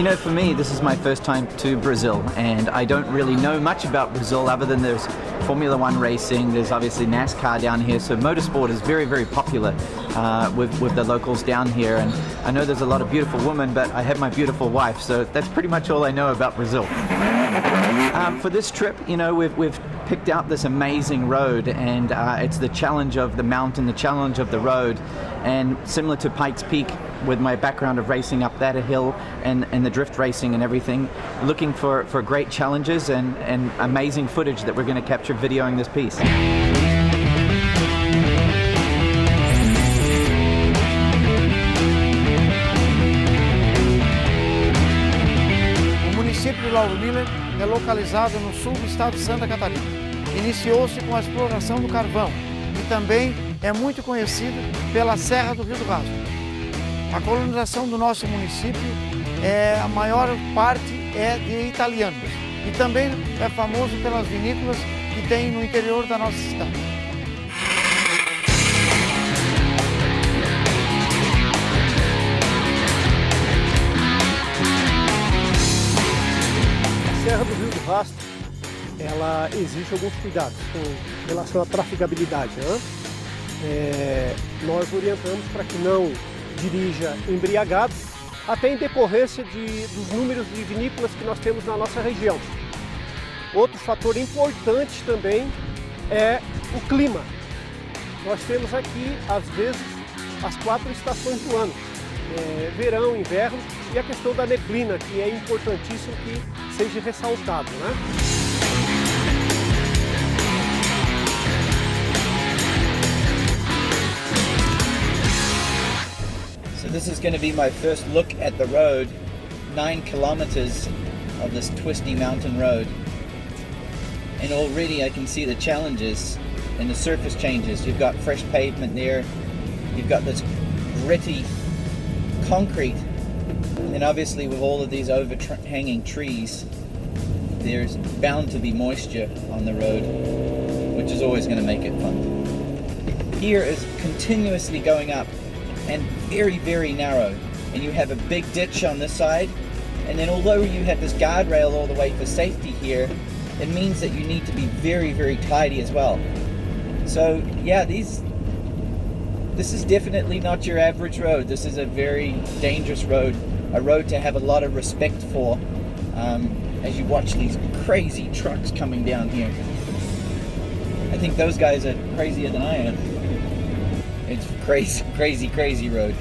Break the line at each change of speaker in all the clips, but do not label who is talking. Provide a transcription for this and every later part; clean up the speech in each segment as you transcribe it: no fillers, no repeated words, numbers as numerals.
know, for me, this is my first time to Brazil, and I don't really know much about Brazil other than there's Formula One racing, there's obviously NASCAR down here, so motorsport is very, very popular with the locals down here. And I know there's a lot of beautiful women, but I have my beautiful wife, so that's pretty much all I know about Brazil. For this trip, you know, we've picked out this amazing road, and it's the challenge of the mountain, the challenge of the road, and similar to Pikes Peak, with my background of racing up that hill and the drift racing and everything, looking for great challenges and amazing footage that we're going to capture videoing this piece.
O município de Lauro Miller é localizado no sul do estado de Santa Catarina. Iniciou-se com a exploração do carvão e também é muito conhecido pela Serra do Rio do Rasto. A colonização do nosso município, a maior parte é de italianos e também é famoso pelas vinícolas que tem no interior da nossa cidade.
A Serra do Rio do Rasto, ela exige alguns cuidados com relação à trafegabilidade, né? Nós orientamos para que não dirija embriagado, até em decorrência dos números de vinícolas que nós temos na nossa região. Outro fator importante também é o clima. Nós temos aqui, às vezes, as 4 estações do ano, verão, inverno, e a questão da neblina, que é importantíssimo que seja ressaltado, né?
So this is going to be my first look at the road, 9 kilometers of this twisty mountain road. And already I can see the challenges and the surface changes. You've got fresh pavement there, you've got this gritty concrete, and obviously with all of these overhanging trees, there's bound to be moisture on the road, which is always going to make it fun. Here is continuously going up and very, very narrow, and you have a big ditch on this side, and then although you have this guardrail all the way for safety here, it means that you need to be very, very tidy as well. So yeah, this is definitely not your average road. This is a very dangerous road, a road to have a lot of respect for as you watch these crazy trucks coming down here. I think those guys are crazier than I am. It's crazy, crazy, crazy road.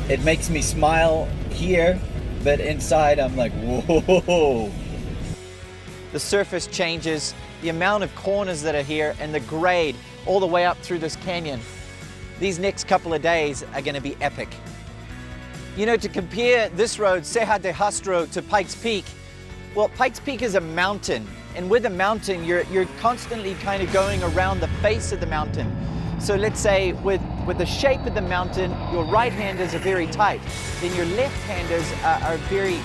It makes me smile here, but inside I'm like, whoa. The surface changes, the amount of corners that are here, and the grade all the way up through this canyon. These next couple of days are going to be epic. You know, to compare this road, Serra de Rasto, to Pikes Peak, well, Pikes Peak is a mountain, and with a mountain, you're constantly kind of going around the face of the mountain. So let's say with the shape of the mountain, your right-handers are very tight, then your left-handers are very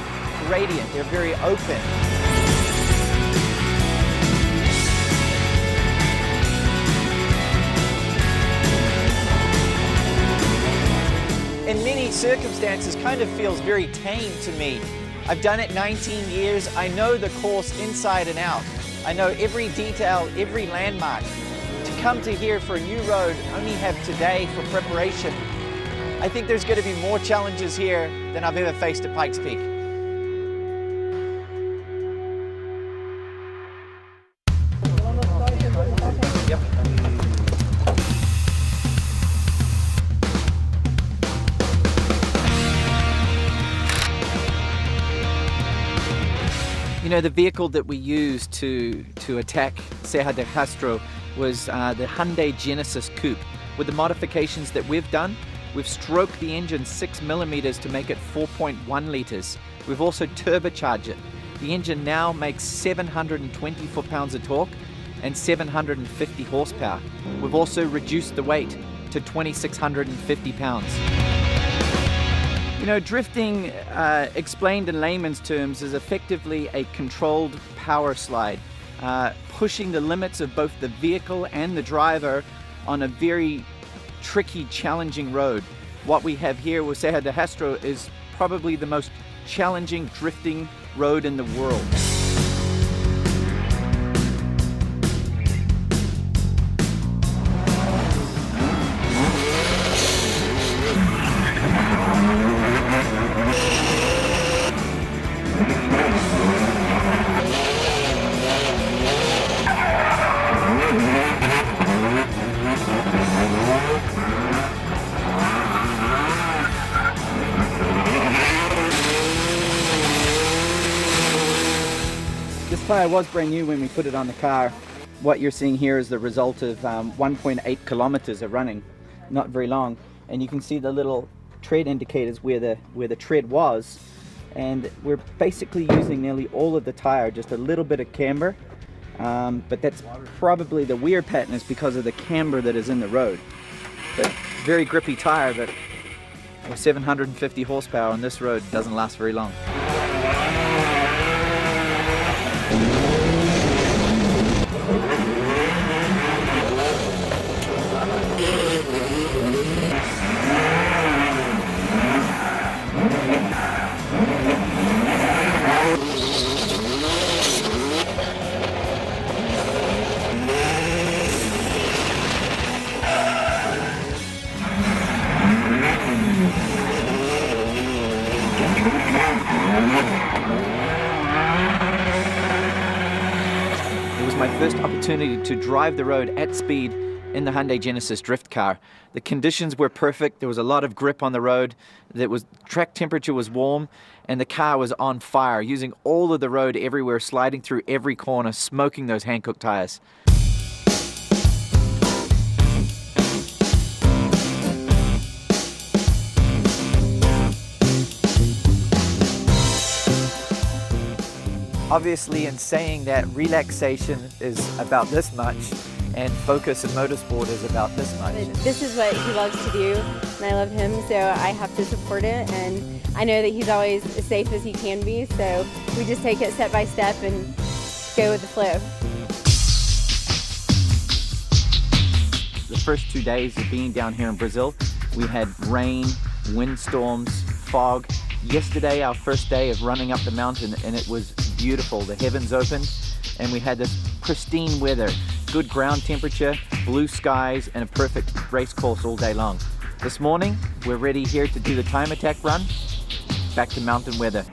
gradient, they're very open. In many circumstances, kind of feels very tame to me. I've done it 19 years, I know the course inside and out. I know every detail, every landmark. To come to here for a new road, only have today for preparation. I think there's going to be more challenges here than I've ever faced at Pikes Peak. Yep. You know, the vehicle that we used to attack Serra de Rasto was the Hyundai Genesis Coupe. With the modifications that we've done, we've stroked the engine 6 millimeters to make it 4.1 liters. We've also turbocharged it. The engine now makes 720 foot-pounds of torque and 750 horsepower. We've also reduced the weight to 2,650 pounds. You know, drifting, explained in layman's terms, is effectively a controlled power slide, pushing the limits of both the vehicle and the driver on a very tricky, challenging road. What we have here with Serra de Rasto is probably the most challenging drifting road in the world. This tire was brand new when we put it on the car. What you're seeing here is the result of 1.8 kilometers of running, not very long. And you can see the little tread indicators where the tread was. And we're basically using nearly all of the tire, just a little bit of camber. But that's probably the wear pattern is because of the camber that is in the road. But very grippy tire, but with 750 horsepower on this road doesn't last very long. It was my first opportunity to drive the road at speed in the Hyundai Genesis drift car. The conditions were perfect. There was a lot of grip on the road. Track temperature was warm, and the car was on fire, using all of the road everywhere, sliding through every corner, smoking those Hankook tires. Obviously, in saying that, relaxation is about this much and focus in motorsport is about this much.
This is what he loves to do, and I love him, so I have to support it, and I know that he's always as safe as he can be, so we just take it step by step and go with the flow.
The first 2 days of being down here in Brazil, we had rain, windstorms, fog. Yesterday, our first day of running up the mountain, and it was beautiful. The heavens opened and we had this pristine weather, good ground temperature, blue skies, and a perfect race course all day long. This morning, we're ready here to do the time attack run, back to mountain weather.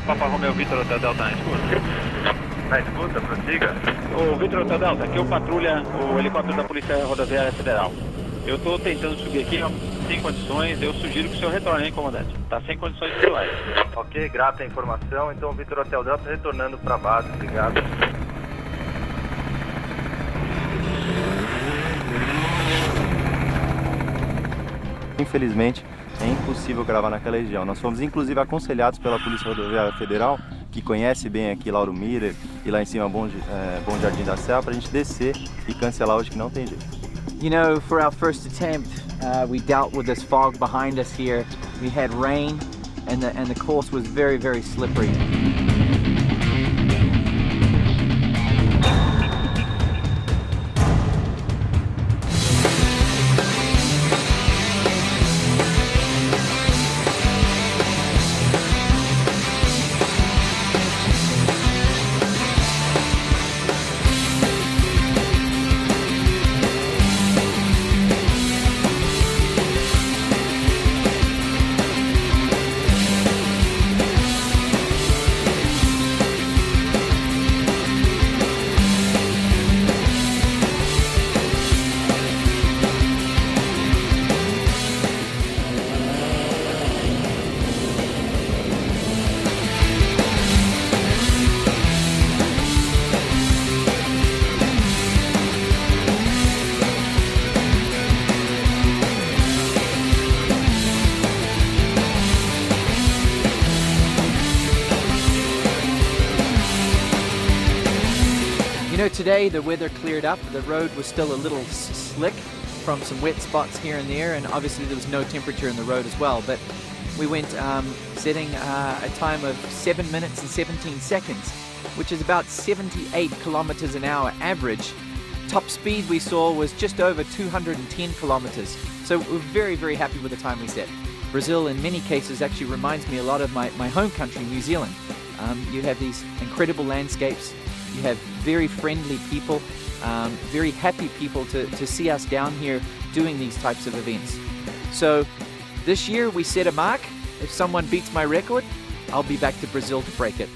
Papa Romeo Vitor Hotel Delta na escuta? Na escuta, prossiga. O Vitor Hotel Delta, aqui é o patrulha, o helicóptero da Polícia Rodoviária Federal. Eu estou tentando subir aqui, sem condições, eu sugiro que o senhor retorne, hein, comandante? Está sem condições visuais. Ok, grata a informação, então o Vitor Hotel Delta retornando para a base, obrigado.
Infelizmente, é impossível gravar naquela região. Nós fomos inclusive aconselhados pela Polícia Rodoviária Federal, que conhece bem aqui Lauro Miller e lá em cima Bom Jardim da Serra, para a gente descer e cancelar hoje, que não tem jeito.
You know, for our first attempt, we dealt with this fog behind us here. We had rain, and the course was very, very slippery. know, today the weather cleared up. The road was still a little slick from some wet spots here and there, and obviously there was no temperature in the road as well. But we went setting a time of 7 minutes and 17 seconds, which is about 78 kilometers an hour average. Top speed we saw was just over 210 kilometers. So we're very, very happy with the time we set. Brazil in many cases actually reminds me a lot of my home country, New Zealand. You have these incredible landscapes, you have very friendly people, very happy people to see us down here doing these types of events. So this year we set a mark. If someone beats my record, I'll be back to Brazil to break it.